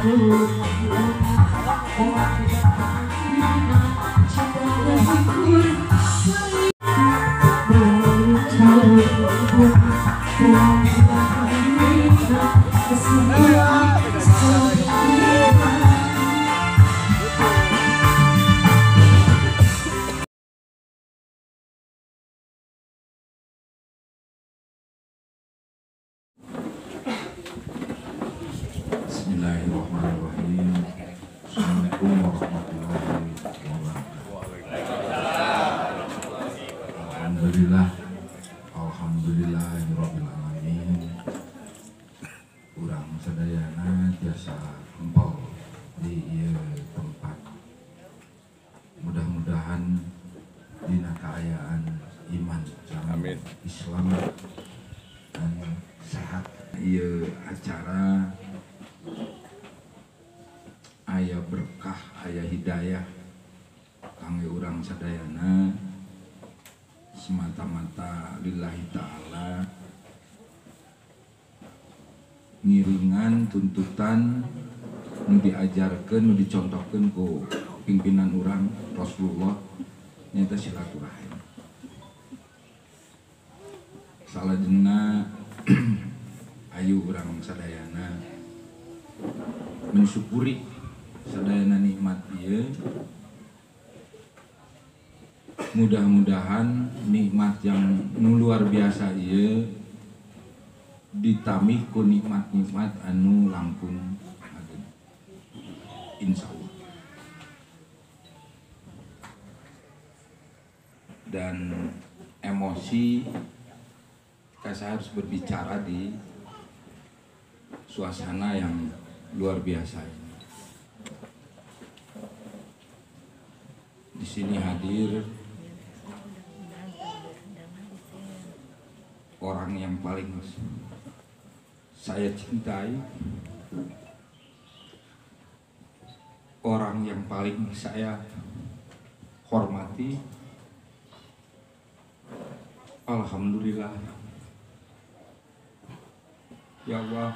Bismillahirrahmanirrahim. Assalamualaikum warahmatullahi wabarakatuh. Alhamdulillahirabbil alamin. Urang sadayana tiasa empel di ieu tempat. Mudah-mudahan dina kaayaan iman sareng Islam dan sehat. Ieu acara aya berkah, aya hidayah kangge urang sadayana semata-mata lillahi ta'ala, ngiringan tuntutan nu diajarkeun, nu dicontohkeun ku pimpinan urang Rasulullah nyaeta silaturahim. Salajengna ayu urang sadayana mensyukuri sadayana nikmat ieu. Mudah-mudahan nikmat yang luar biasa ieu ditamih ku nikmat-nikmat anu langkung ageun. Insyaallah. Dan emosi saya harus berbicara di suasana yang luar biasa ini. Di sini hadir orang yang paling saya cintai, orang yang paling saya hormati. Alhamdulillah, ya Allah,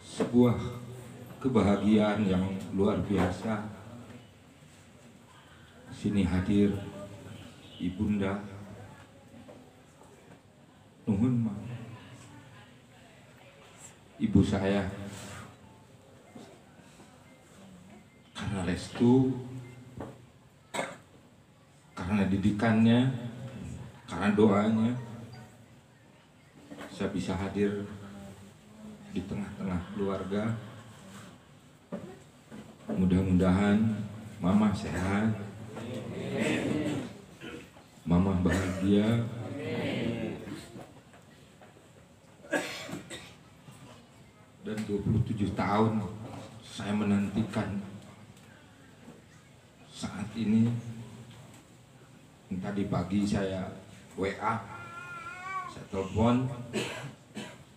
sebuah kebahagiaan yang luar biasa. Sini hadir ibunda, nuhun mah, ibu saya, karena restu, karena didikannya, karena doanya, saya bisa hadir di tengah-tengah keluarga. Mudah-mudahan mama sehat, mama bahagia, dan 27 tahun saya menantikan saat ini. Tadi pagi saya WA, saya telepon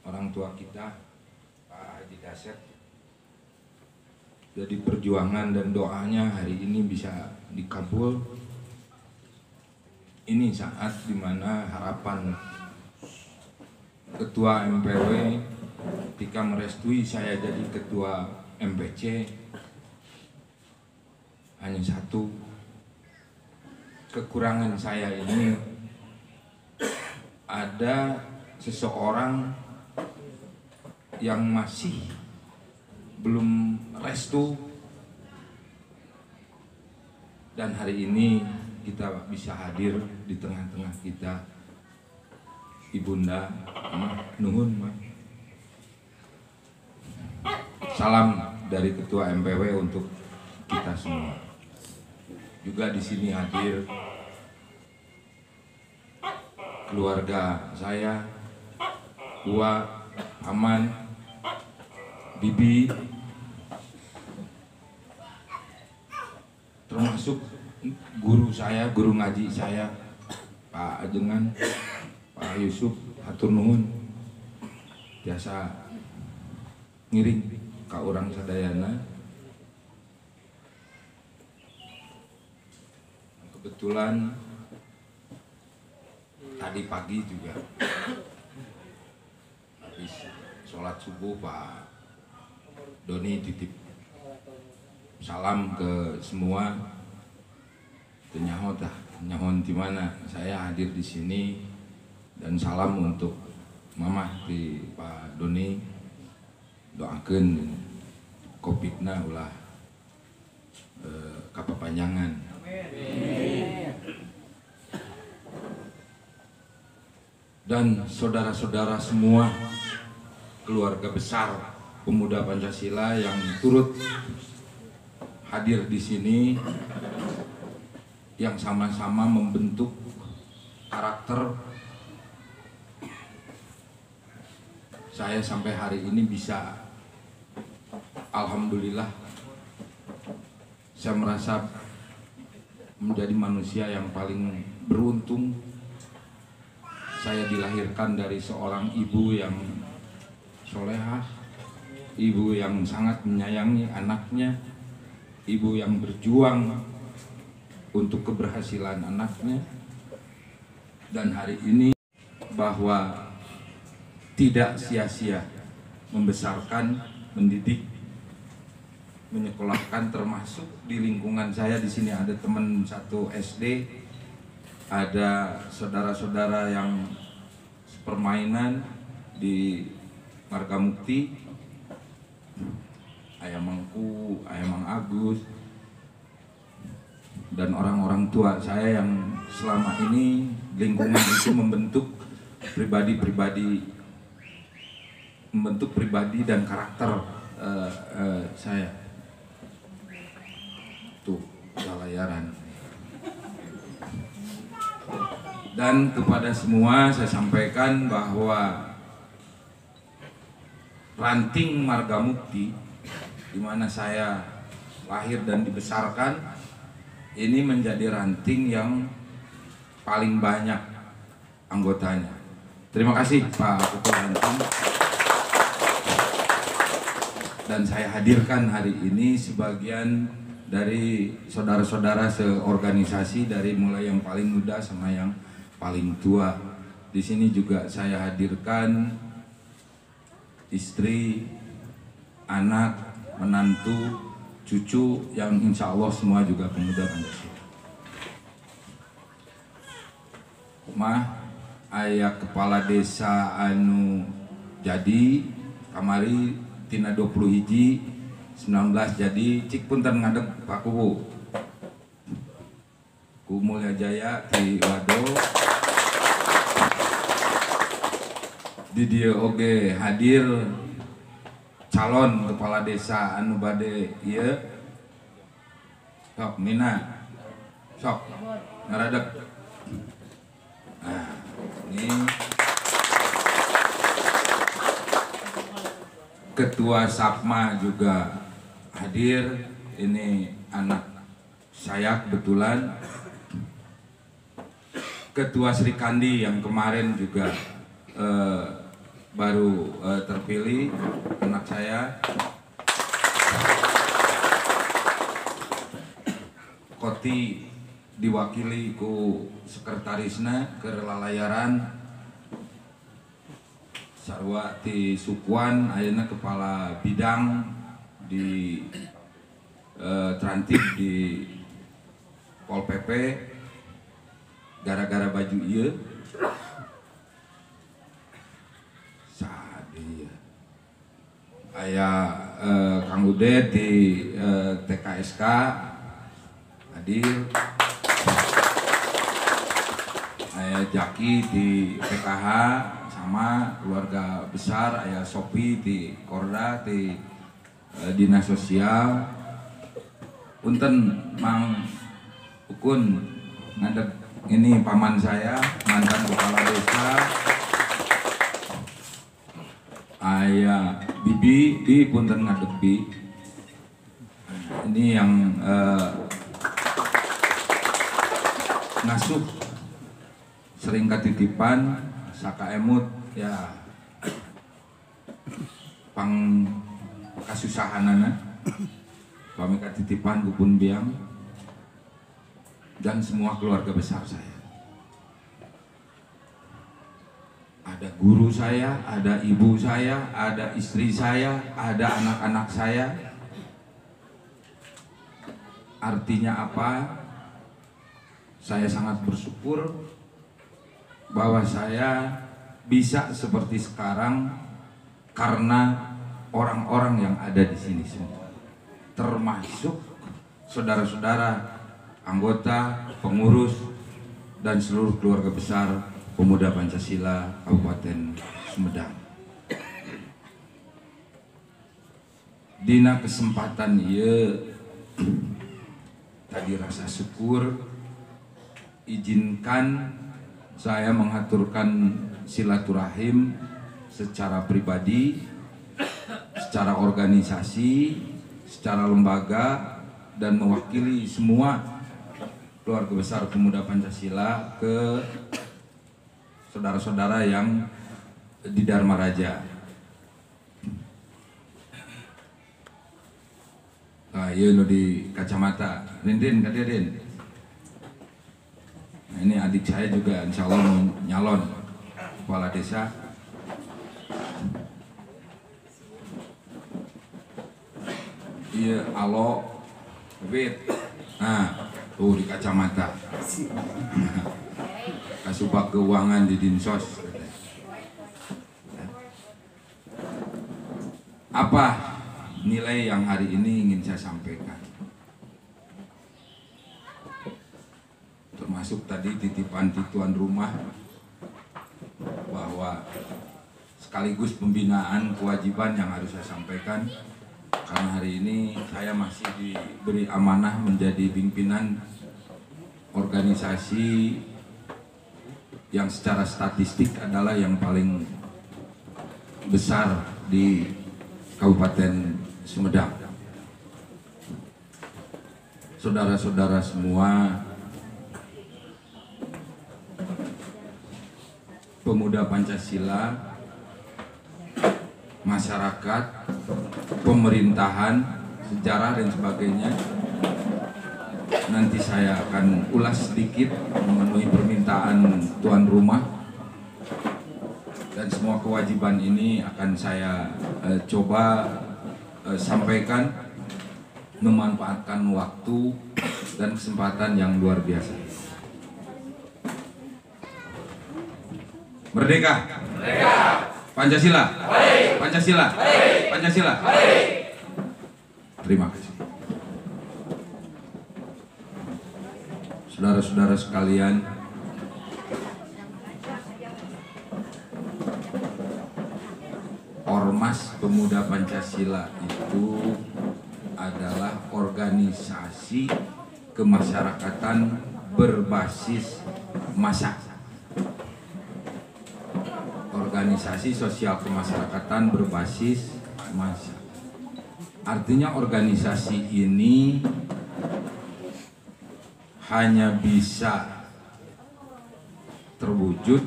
orang tua kita, Pak Haji Dasep. Jadi perjuangan dan doanya hari ini bisa dikabul. Ini saat dimana harapan Ketua MPW ketika merestui saya jadi Ketua MPC hanya satu. Kekurangan saya ini ada seseorang yang masih belum restu, dan hari ini kita bisa hadir di tengah-tengah kita. Ibunda, nuhun mah. Salam dari Ketua MPW untuk kita semua. Juga di sini hadir keluarga saya, Ua, Aman, Bibi, termasuk guru saya, guru ngaji saya, Pak Ajengan, Pak Yusuf, hatur nuhun biasa ngiring ka urang sadayana. Kebetulan tadi pagi juga habis sholat subuh Pak Doni titip salam ke semua. Nyahon di mana saya hadir di sini, dan salam untuk Mamah di Pak Doni. Doakeun Covid-na ulah kapapanjangan. Dan saudara-saudara semua, keluarga besar pemuda Pancasila yang turut hadir di sini, yang sama-sama membentuk karakter saya sampai hari ini bisa, alhamdulillah, saya merasa menjadi manusia yang paling beruntung. Saya dilahirkan dari seorang ibu yang solehah, ibu yang sangat menyayangi anaknya, ibu yang berjuang untuk keberhasilan anaknya. Dan hari ini bahwa tidak sia-sia membesarkan, mendidik, menyekolahkan, termasuk di lingkungan saya di sini ada teman satu SD, ada saudara-saudara yang permainan di Marga Mukti, Ayah Mangku, Ayah Mang Agus, dan orang-orang tua saya yang selama ini lingkungan itu membentuk pribadi dan karakter saya. Tuh, Lalayaran. Dan kepada semua saya sampaikan bahwa ranting Marga Mukti, di mana saya lahir dan dibesarkan, ini menjadi ranting yang paling banyak anggotanya. Terima kasih Pak Ketua Ranting. Dan saya hadirkan hari ini sebagian dari saudara-saudara seorganisasi, dari mulai yang paling muda sama yang paling tua. Di sini juga saya hadirkan istri, anak, menantu, cucu yang insya Allah semua juga pemuda Pancasila. Mah aya kepala desa anu jadi kamari tina 20 hiji 19 jadi cik punten ngadeg Pak Kubu ku Mulya Jaya di Wado. Di dia oge hadir calon kepala desa anu bade ieu. Sok Mina, sok ngaradeg. Nah, ini Ketua Sapma juga hadir. Ini anak saya kebetulan. Ketua Sri Kandi yang kemarin juga baru terpilih, anak saya. Koti diwakili ku sekretarisna ke Lalayaran. Sarwa ti Sukuan ayeuna kepala bidang di Trantip di Pol PP. Gara-gara baju ieu sadi aya Kang Udet di TKSK hadir, aya Jaki di PKH sama keluarga besar, aya Sopi di Korda di Dinas Sosial. Punten Mang Ukun ngadeg, ini paman saya, mantan kepala desa. Aya Bibi di punten ngadeg Bi. Ini yang ngasuh sering ketitipan saka emut ya pang kasusahanana pami ketitipan kupun biang, dan semua keluarga besar saya. ada guru saya, ada ibu saya, ada istri saya, ada anak-anak saya. Artinya apa? Saya sangat bersyukur bahwa saya bisa seperti sekarang karena orang-orang yang ada di sini semua, termasuk saudara-saudara, anggota, pengurus, dan seluruh keluarga besar Pemuda Pancasila Kabupaten Sumedang. Dina kesempatan ieu tadi rasa syukur, izinkan saya mengaturkan silaturahim secara pribadi, secara organisasi, secara lembaga, dan mewakili semua keluarga besar Pemuda Pancasila ke saudara-saudara yang di Dharma Raja. Nah, iya lo di kacamata, Rin, kata Rin. Nah, ini adik saya juga, insya Allah mau nyalon kepala desa. Iya, alo, Wit. Nah, tuh di kacamata. Kasubag keuangan di Dinsos. Apa nilai yang hari ini ingin saya sampaikan? Termasuk tadi titipan di tuan rumah bahwa sekaligus pembinaan kewajiban yang harus saya sampaikan, karena hari ini saya masih diberi amanah menjadi pimpinan organisasi yang secara statistik adalah yang paling besar di Kabupaten Sumedang. Saudara-saudara semua, pemuda Pancasila, masyarakat, pemerintahan, sejarah dan sebagainya. Nanti saya akan ulas sedikit memenuhi permintaan tuan rumah, dan semua kewajiban ini akan saya coba sampaikan, memanfaatkan waktu dan kesempatan yang luar biasa. Merdeka! Merdeka! Pancasila! Baik. Pancasila! Baik. Pancasila! Baik. Terima kasih. Saudara-saudara sekalian, Ormas Pemuda Pancasila itu adalah organisasi kemasyarakatan berbasis massa. Organisasi sosial kemasyarakatan berbasis massa. Artinya organisasi ini hanya bisa terwujud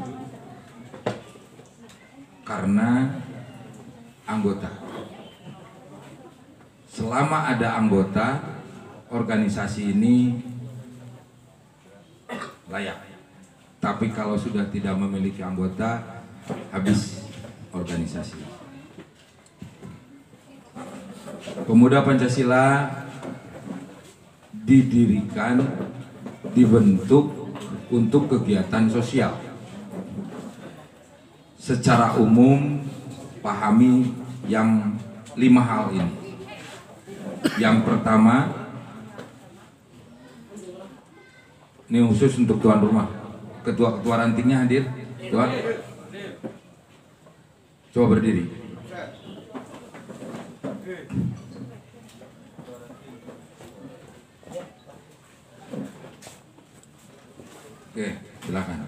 karena anggota. Selama ada anggota, organisasi ini layak. Tapi kalau sudah tidak memiliki anggota, habis organisasi. Pemuda Pancasila didirikan, dibentuk untuk kegiatan sosial. Secara umum pahami yang 5 hal ini. Yang pertama, ini khusus untuk tuan rumah. Ketua-ketua rantingnya hadir, tuan. Coba berdiri. Oke, silakan.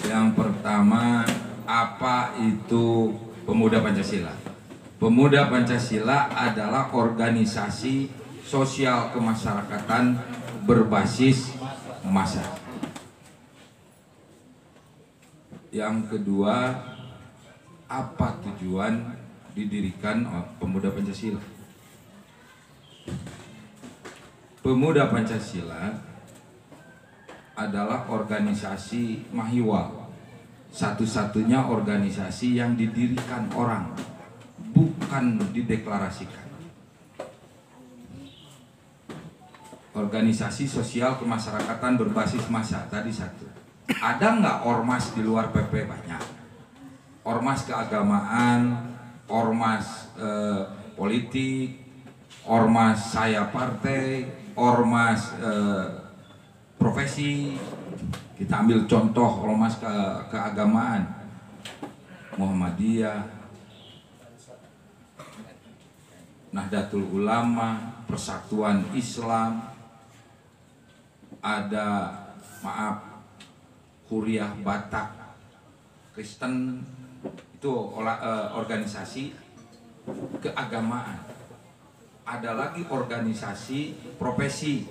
Yang pertama, apa itu Pemuda Pancasila? Pemuda Pancasila adalah organisasi sosial kemasyarakatan berbasis massa. Yang kedua, apa tujuan didirikan Pemuda Pancasila? Pemuda Pancasila adalah organisasi Mahiwal, satu-satunya organisasi yang didirikan orang, bukan dideklarasikan. Organisasi sosial kemasyarakatan berbasis massa tadi satu. Ada nggak ormas di luar PP? Banyak. Ormas keagamaan, ormas politik, ormas saya partai, ormas profesi. Kita ambil contoh ormas keagamaan, Muhammadiyah, Nahdlatul Ulama, Persatuan Islam, ada Huriyah Batak, Kristen, itu organisasi keagamaan. Ada lagi organisasi profesi,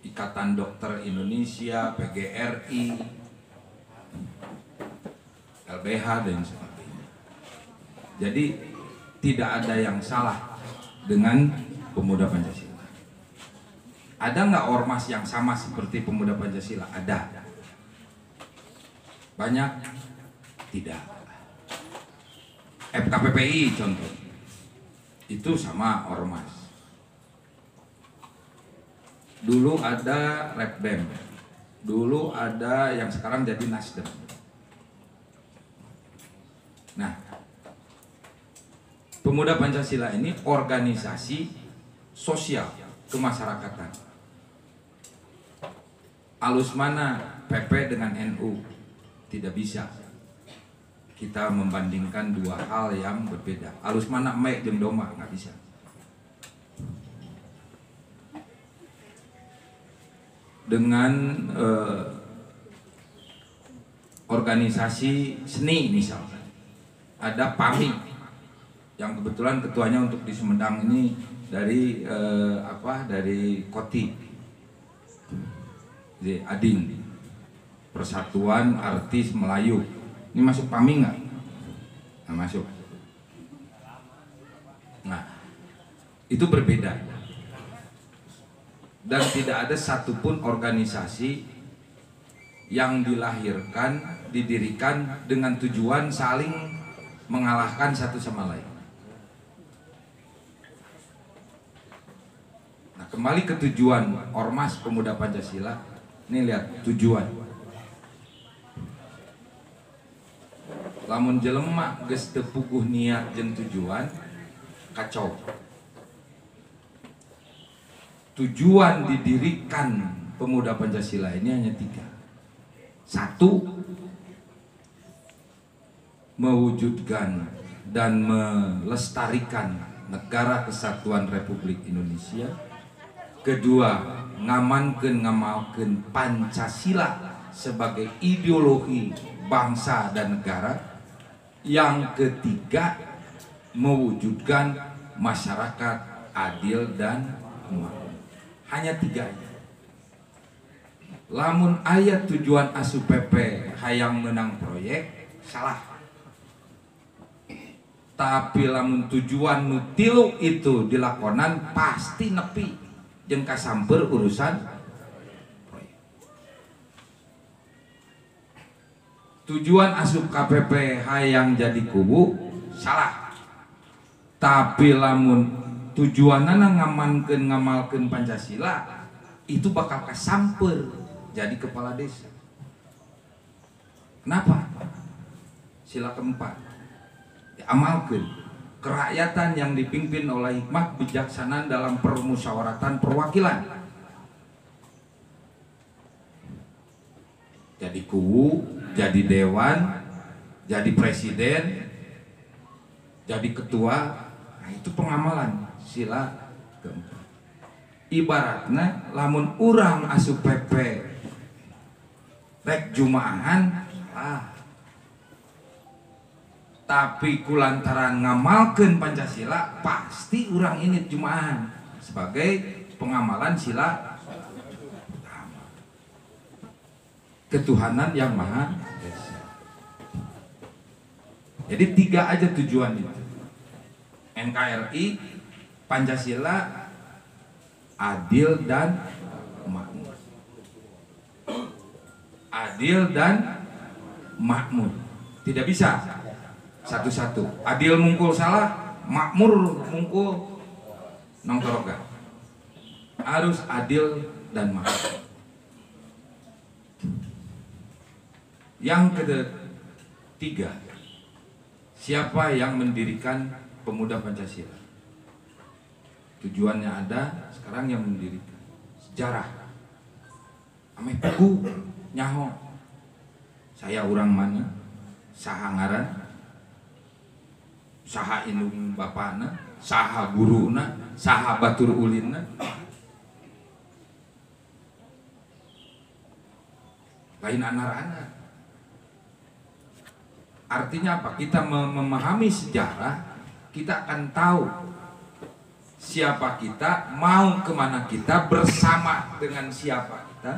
Ikatan Dokter Indonesia, PGRI, LBH dan sebagainya. Jadi tidak ada yang salah dengan Pemuda Pancasila. Ada nggak ormas yang sama seperti Pemuda Pancasila? Ada. Banyak? Tidak. FKPPI contoh, itu sama ormas. Dulu ada Repbem, dulu ada yang sekarang jadi Nasdem. Nah, Pemuda Pancasila ini organisasi sosial kemasyarakatan. Alus mana PP dengan NU? Tidak bisa. Kita membandingkan dua hal yang berbeda. Alus mana Mek jeung Doma? Nggak bisa. Dengan organisasi seni misalnya, ada PAMI yang kebetulan ketuanya untuk di Sumedang ini dari dari Koti, di Ading, Persatuan Artis Melayu. Ini masuk PAMI nggak? Nggak masuk. Nah, itu berbeda. Dan tidak ada satupun organisasi yang dilahirkan, didirikan dengan tujuan saling mengalahkan satu sama lain. Nah, kembali ke tujuan Ormas Pemuda Pancasila. Ini lihat tujuan. Lamun jelema geus teu puguh niat jeung tujuan, kacau. Tujuan didirikan Pemuda Pancasila ini hanya 3. 1, mewujudkan dan melestarikan Negara Kesatuan Republik Indonesia. 2, ngamalkeun Pancasila sebagai ideologi bangsa dan negara. Yang 3, mewujudkan masyarakat adil dan makmur. Hanya 3 aja. Lamun ayat tujuan asup PP hayang menang proyek, salah. Tapi lamun tujuan nu 3 itu dilakonan pasti nepi jeung kasamper urusan proyek. Tujuan asup KPP hayang jadi kubu, salah. Tapi lamun tujuanana ngamalkeun Pancasila, itu bakal kasamper jadi kepala desa. Kenapa? Sila keempat, diamalkeun. Kerakyatan yang dipimpin oleh hikmat bijaksanaan dalam permusyawaratan perwakilan. Jadi kubu, jadi dewan, jadi presiden, jadi ketua. Nah, itu pengamalan sila keempat. Ibaratnya lamun urang asup PP rek jumaahan, tapi kulantaran ngamalkeun Pancasila pasti urang ini jumaahan sebagai pengamalan sila utama ketuhanan yang maha esa. Jadi 3 aja tujuan itu. NKRI, Pancasila, adil dan makmur. Adil dan makmur. Tidak bisa satu-satu. Adil mungkul salah, makmur mungkul nongkroga. Harus adil dan makmur. Yang ketiga, siapa yang mendirikan Pemuda Pancasila? Tujuannya ada, sekarang yang mendirikan. Sejarah. Ameh buku nyaho. Saya orang mana? Saha ngaran? Saha indung bapana? Saha guruna? Saha batur ulina? Lain anak-anak. Artinya apa? Kita memahami sejarah, kita akan tahu siapa kita, mau kemana kita, bersama dengan siapa kita,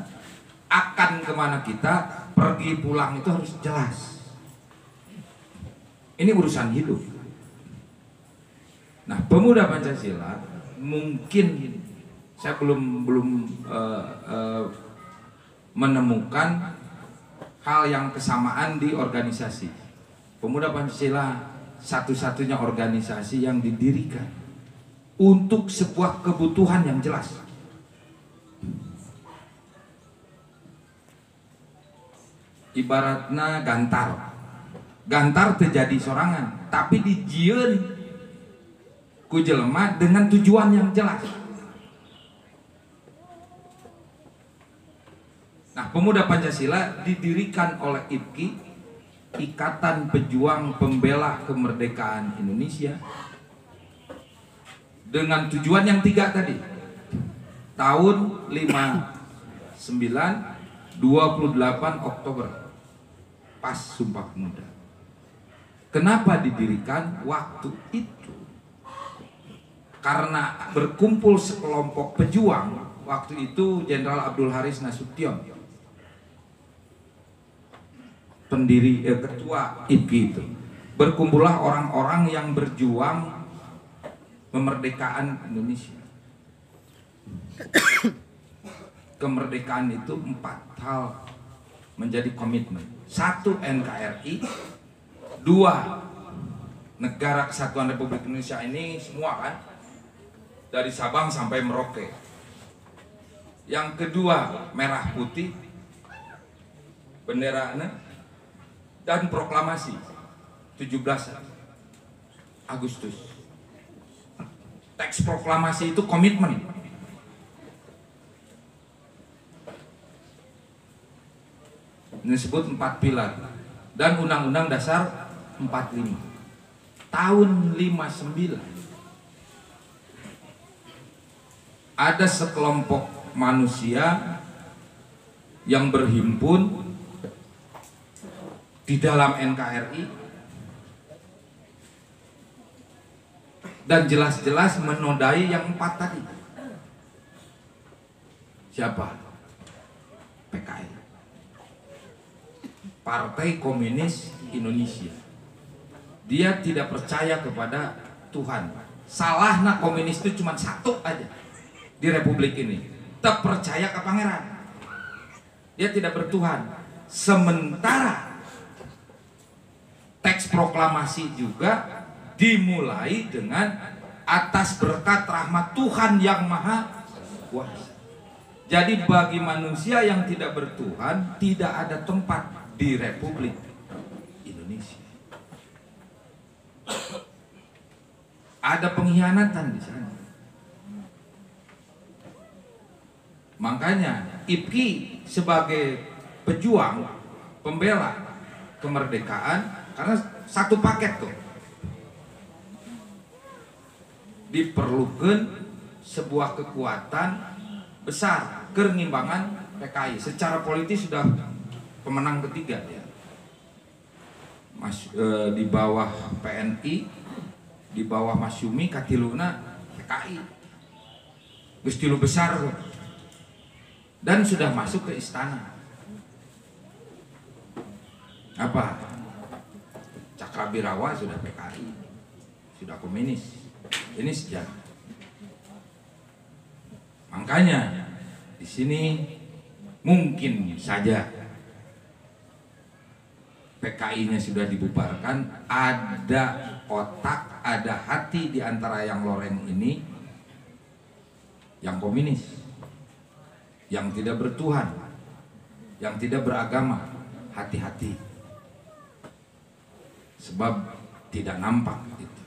akan kemana kita, pergi pulang itu harus jelas. Ini urusan hidup. Nah, Pemuda Pancasila mungkin saya belum menemukan hal yang kesamaan di organisasi. Pemuda Pancasila satu-satunya organisasi yang didirikan untuk sebuah kebutuhan yang jelas. Ibaratnya gantar terjadi sorangan, tapi dijieun ku jelema dengan tujuan yang jelas. Nah, Pemuda Pancasila didirikan oleh IPKI, Ikatan Pejuang Pembela Kemerdekaan Indonesia, dengan tujuan yang tiga tadi. Tahun 59, 28 Oktober, pas Sumpah Pemuda. Kenapa didirikan waktu itu? Karena berkumpul sekelompok pejuang. Waktu itu Jenderal Abdul Haris Nasution, pendiri ketua IPKI itu. Berkumpullah orang-orang yang berjuang kemerdekaan Indonesia. Kemerdekaan itu 4 hal menjadi komitmen. 1, NKRI. 2, Negara Kesatuan Republik Indonesia ini semua kan, dari Sabang sampai Merauke. Yang kedua, merah putih benderanya, dan proklamasi 17 Agustus. Teks proklamasi itu komitmen. Ini disebut 4 pilar. Dan Undang-Undang Dasar 45 tahun 59. Ada sekelompok manusia yang berhimpun di dalam NKRI dan jelas-jelas menodai yang 4 tadi. Siapa? PKI, Partai Komunis Indonesia. Dia tidak percaya kepada Tuhan. Salahnya komunis itu cuma satu aja di republik ini, tak percaya ke pangeran. Dia tidak bertuhan. Sementara teks proklamasi juga dimulai dengan atas berkat rahmat Tuhan yang Maha Kuasa. Jadi bagi manusia yang tidak bertuhan, tidak ada tempat di Republik Indonesia. Ada pengkhianatan di sana. Makanya IPKI sebagai pejuang pembela kemerdekaan, karena satu paket tuh, diperlukan sebuah kekuatan besar kerimbangan PKI. Secara politis sudah pemenang ketiga ya. Di bawah PNI, di bawah Mas Yumi, katiluna PKI. Geus tilu besar tuh. Dan sudah masuk ke istana. Apa? Cakrabirawa sudah PKI, sudah komunis. Ini sejarah. Makanya di sini mungkin saja PKI-nya sudah dibubarkan, ada otak, ada hati di antara yang loreng ini yang komunis, yang tidak bertuhan, yang tidak beragama. Hati-hati, sebab tidak nampak itu.